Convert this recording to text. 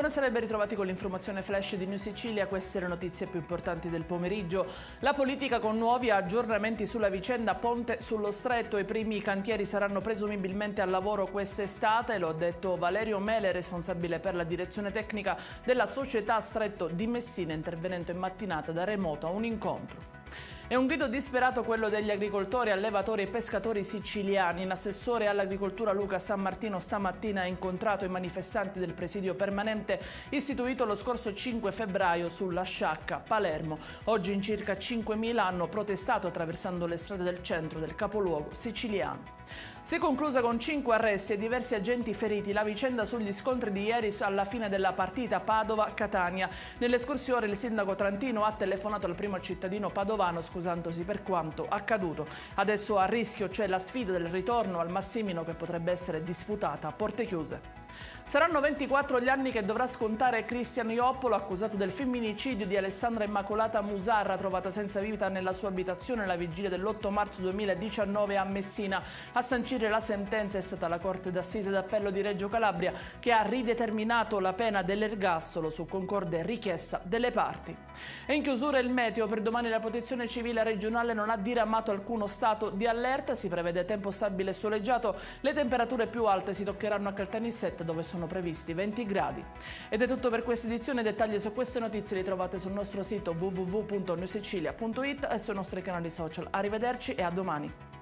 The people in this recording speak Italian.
Buonasera e ben ritrovati con l'informazione flash di New Sicilia. Queste le notizie più importanti del pomeriggio. La politica con nuovi aggiornamenti sulla vicenda Ponte sullo Stretto. I primi cantieri saranno presumibilmente al lavoro quest'estate, lo ha detto Valerio Mele, responsabile per la direzione tecnica della società Stretto di Messina, intervenendo in mattinata da remoto a un incontro. È un grido disperato quello degli agricoltori, allevatori e pescatori siciliani. L'assessore all'agricoltura Luca San Martino stamattina ha incontrato i manifestanti del presidio permanente istituito lo scorso 5 febbraio sulla Sciacca, Palermo. Oggi in circa 5.000 hanno protestato attraversando le strade del centro del capoluogo siciliano. Si è conclusa con 5 arresti e diversi agenti feriti la vicenda sugli scontri di ieri alla fine della partita Padova-Catania. Nelle scorse ore il sindaco Trantino ha telefonato al primo cittadino padovano scusandosi per quanto accaduto. Adesso a rischio c'è la sfida del ritorno al Massimino che potrebbe essere disputata a porte chiuse. Saranno 24 gli anni che dovrà scontare Cristian Ioppolo, accusato del femminicidio di Alessandra Immacolata Musarra, trovata senza vita nella sua abitazione la vigilia dell'8 marzo 2019 a Messina. A sancire la sentenza è stata la Corte d'Assise d'Appello di Reggio Calabria, che ha rideterminato la pena dell'ergastolo su concorde richiesta delle parti. E in chiusura il meteo. Per domani la Protezione Civile regionale non ha diramato alcuno stato di allerta, si prevede tempo stabile e soleggiato, le temperature più alte si toccheranno a Caltanissetta dove sono previsti 20 gradi. Ed è tutto per questa edizione. Dettagli su queste notizie li trovate sul nostro sito www.newsicilia.it e sui nostri canali social. Arrivederci e a domani.